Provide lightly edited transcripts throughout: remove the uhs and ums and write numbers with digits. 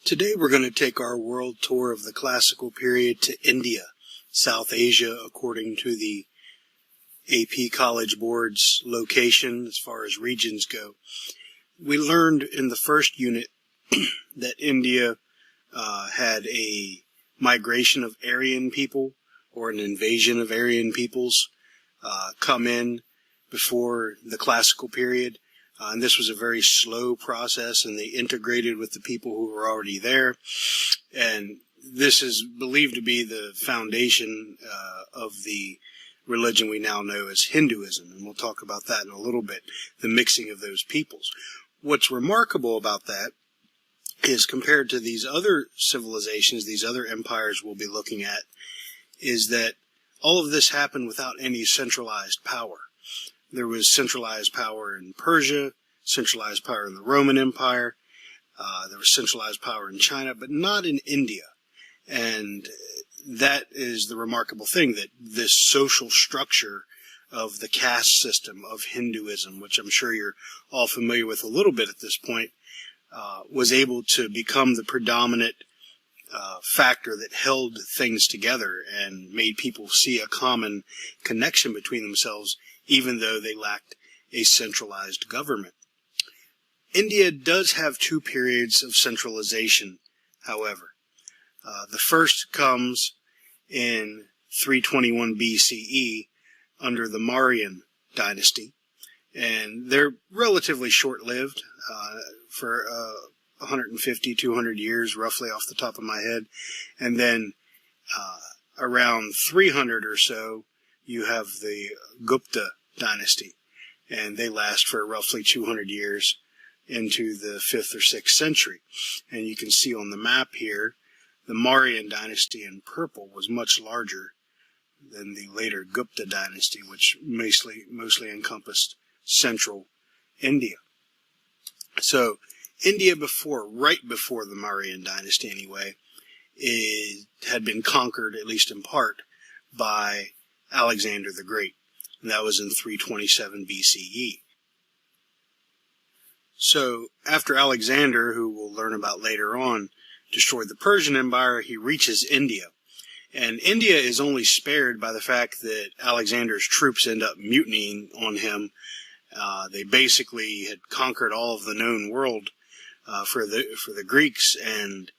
Today we're going to take our world tour of the classical period to India, South Asia, according to the AP College Board's location as far as regions go. We learned in the first unit that India had a migration of Aryan people, or an invasion of Aryan peoples, come in before the classical period. And this was a very slow process, and they integrated with the people who were already there. And this is believed to be the foundation of the religion we now know as Hinduism. And we'll talk about that in a little bit, the mixing of those peoples. What's remarkable about that is, compared to these other civilizations, these other empires we'll be looking at, is that all of this happened without any centralized power. There was centralized power in Persia, centralized power in the Roman Empire, there was centralized power in China, but not in India. And that is the remarkable thing, that this social structure of the caste system of Hinduism, which I'm sure you're all familiar with a little bit at this point, was able to become the predominant factor that held things together and made people see a common connection between themselves, even though they lacked a centralized government. India does have two periods of centralization, however. The first comes in 321 BCE under the Mauryan dynasty, and they're relatively short-lived, for 150, 200 years, roughly off the top of my head. And then around 300 or so, you have the Gupta dynasty, and they last for roughly 200 years into the 5th or 6th century. And you can see on the map here, the Mauryan dynasty in purple was much larger than the later Gupta dynasty, which mostly encompassed central India. So India right before the Mauryan dynasty anyway, had been conquered, at least in part, by Alexander the Great. And that was in 327 BCE. So after Alexander, who we'll learn about later on, destroyed the Persian Empire, he reaches India. And India is only spared by the fact that Alexander's troops end up mutinying on him. They basically had conquered all of the known world for the Greeks, and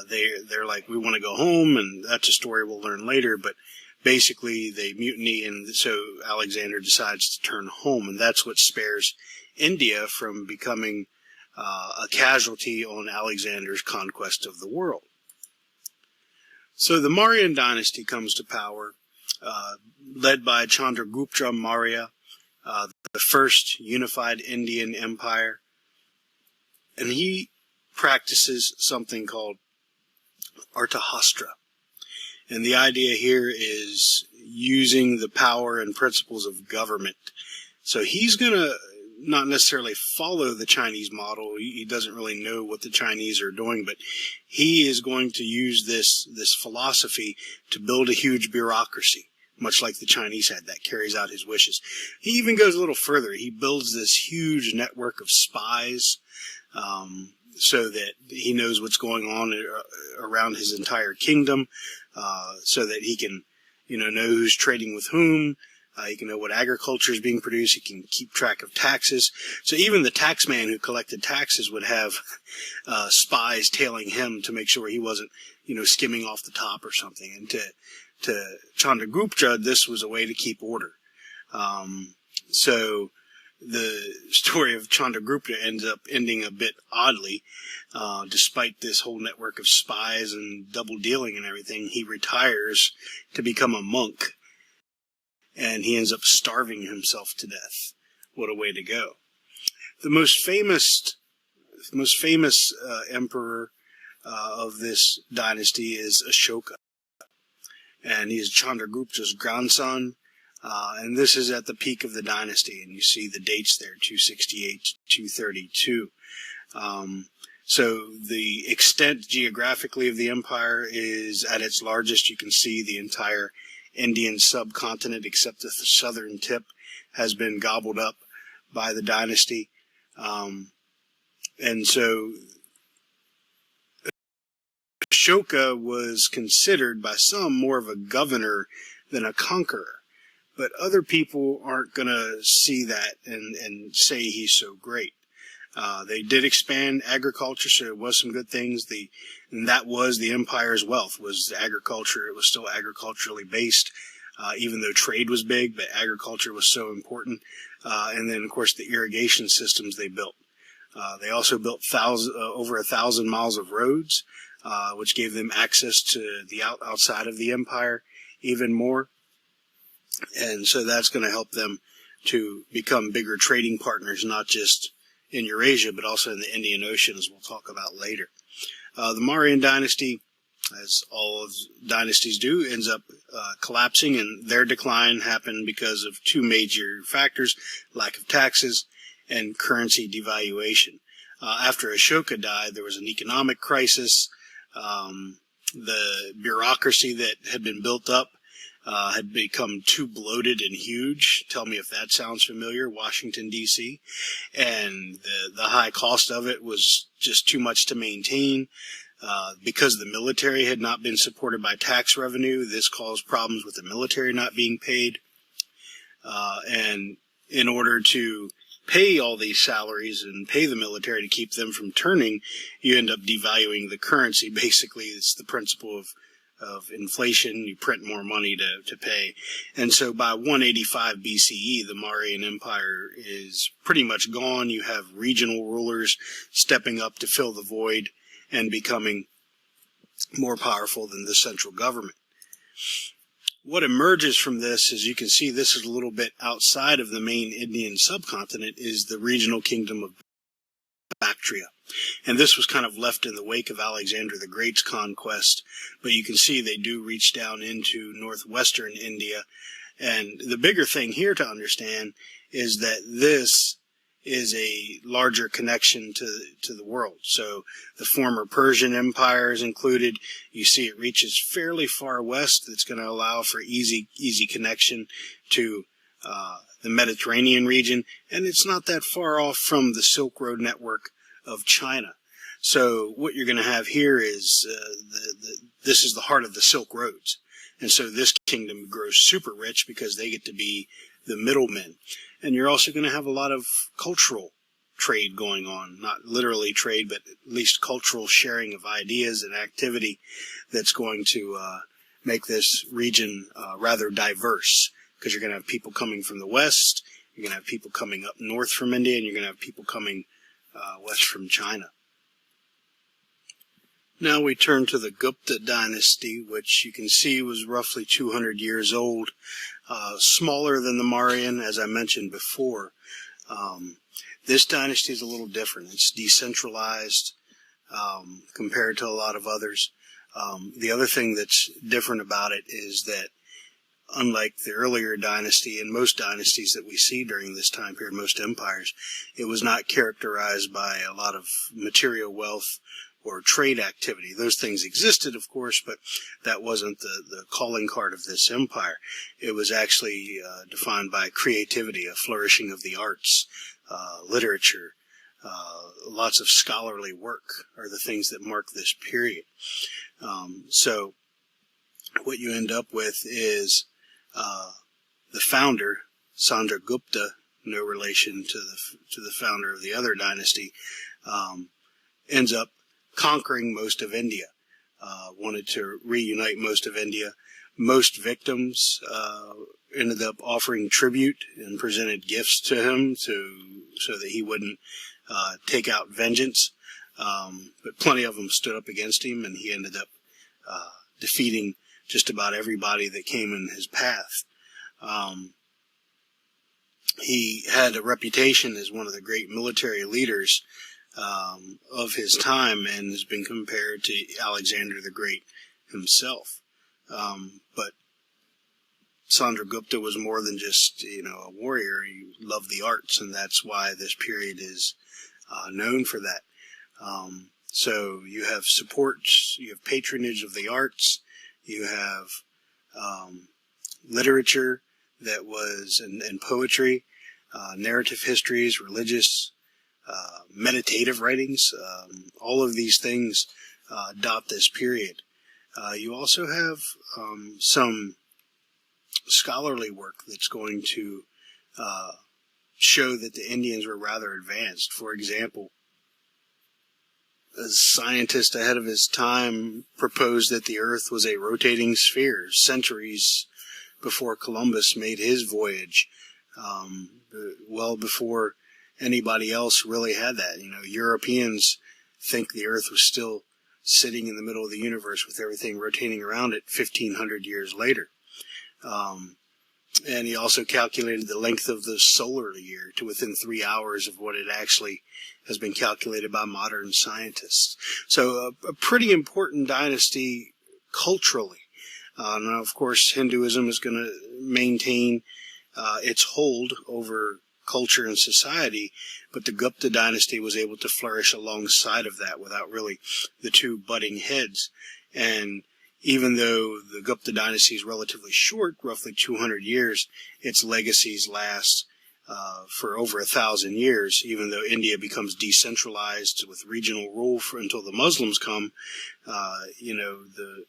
they're like, we want to go home, and that's a story we'll learn later. But basically, they mutiny, and so Alexander decides to turn home, and that's what spares India from becoming a casualty on Alexander's conquest of the world. So the Mauryan dynasty comes to power, led by Chandragupta Maurya, the first unified Indian empire. And he practices something called Arthashastra. And the idea here is using the power and principles of government. So he's going to not necessarily follow the Chinese model. He doesn't really know what the Chinese are doing, but he is going to use this philosophy to build a huge bureaucracy, much like the Chinese had, that carries out his wishes. He even goes a little further. He builds this huge network of spies, so that he knows what's going on around his entire kingdom, so that he can, know who's trading with whom. He can know what agriculture is being produced. He can keep track of taxes. So even the taxman who collected taxes would have spies tailing him to make sure he wasn't, skimming off the top or something. And to Chandragupta, this was a way to keep order. So the story of Chandragupta ends up ending a bit oddly. Despite this whole network of spies and double dealing and everything, he retires to become a monk. And he ends up starving himself to death. What a way to go. The most famous emperor of this dynasty is Ashoka. And he is Chandragupta's grandson. And this is at the peak of the dynasty. And you see the dates there, 268 to 232. So the extent geographically of the empire is at its largest. You can see the entire Indian subcontinent, except that the southern tip has been gobbled up by the dynasty. And so Ashoka was considered by some more of a governor than a conqueror. But other people aren't going to see that and say he's so great. They did expand agriculture, so there was some good things. And that was the empire's wealth, was agriculture. It was still agriculturally based, even though trade was big, but agriculture was so important. And then, of course, the irrigation systems they built. They also built over 1,000 miles of roads, which gave them access to the outside of the empire even more. And so that's going to help them to become bigger trading partners, not just in Eurasia, but also in the Indian Ocean, as we'll talk about later. The Mauryan dynasty, as all of dynasties do, ends up collapsing, and their decline happened because of two major factors: lack of taxes and currency devaluation. After Ashoka died, there was an economic crisis. The bureaucracy that had been built up had become too bloated and huge. Tell me if that sounds familiar, Washington, D.C. And the high cost of it was just too much to maintain. Because the military had not been supported by tax revenue, this caused problems with the military not being paid. And in order to pay all these salaries and pay the military to keep them from turning, you end up devaluing the currency. Basically, it's the principle of inflation. You print more money to pay. And so by 185 BCE, the Mauryan Empire is pretty much gone. You have regional rulers stepping up to fill the void and becoming more powerful than the central government. What emerges from this, as you can see, this is a little bit outside of the main Indian subcontinent, is the regional kingdom of Bactria. And this was kind of left in the wake of Alexander the Great's conquest, but you can see they do reach down into northwestern India. And the bigger thing here to understand is that this is a larger connection to the world. So the former Persian Empire is included. You see it reaches fairly far west. That's going to allow for easy connection to the Mediterranean region, and it's not that far off from the Silk Road network of China. So what you're going to have here is this is the heart of the Silk Roads, and so this kingdom grows super rich because they get to be the middlemen. And you're also going to have a lot of cultural trade going on, not literally trade, but at least cultural sharing of ideas and activity that's going to make this region rather diverse, because you're going to have people coming from the west, you're going to have people coming up north from India, and you're going to have people coming west from China. Now we turn to the Gupta dynasty, which you can see was roughly 200 years old, smaller than the Mauryan, as I mentioned before. This dynasty is a little different. It's decentralized compared to a lot of others. The other thing that's different about it is that, unlike the earlier dynasty and most dynasties that we see during this time period, most empires, it was not characterized by a lot of material wealth or trade activity. Those things existed, of course, but that wasn't the calling card of this empire. It was actually defined by creativity, a flourishing of the arts, literature, lots of scholarly work are the things that mark this period. So what you end up with is the founder, Chandragupta, no relation to the founder of the other dynasty, ends up conquering most of India, wanted to reunite most of India. Most victims ended up offering tribute and presented gifts to him so that he wouldn't take out vengeance. But plenty of them stood up against him, and he ended up defeating just about everybody that came in his path. He had a reputation as one of the great military leaders of his time, and has been compared to Alexander the Great himself. But Chandragupta was more than just, a warrior. He loved the arts, and that's why this period is known for that. So you have support, you have patronage of the arts, you have literature that was, and poetry, narrative histories, religious, meditative writings. All of these things dot this period. You also have some scholarly work that's going to show that the Indians were rather advanced. For example, a scientist ahead of his time proposed that the Earth was a rotating sphere centuries before Columbus made his voyage, well before anybody else really had that. You know, Europeans think the Earth was still sitting in the middle of the universe with everything rotating around it 1,500 years later. And he also calculated the length of the solar year to within 3 hours of what it actually has been calculated by modern scientists. So a pretty important dynasty culturally. Now, of course, Hinduism is going to maintain its hold over culture and society, but the Gupta dynasty was able to flourish alongside of that without really the two butting heads. And even though the Gupta dynasty is relatively short, roughly 200 years, its legacies last for over 1,000 years. Even though India becomes decentralized with regional rule until the Muslims come, the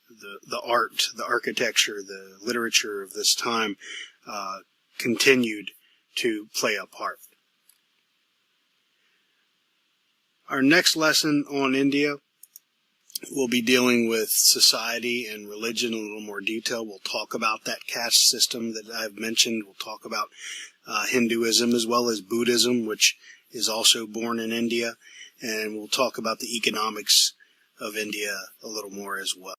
art, the architecture, the literature of this time continued to play a part. Our next lesson on India, we'll be dealing with society and religion in a little more detail. We'll talk about that caste system that I've mentioned. We'll talk about Hinduism as well as Buddhism, which is also born in India. And we'll talk about the economics of India a little more as well.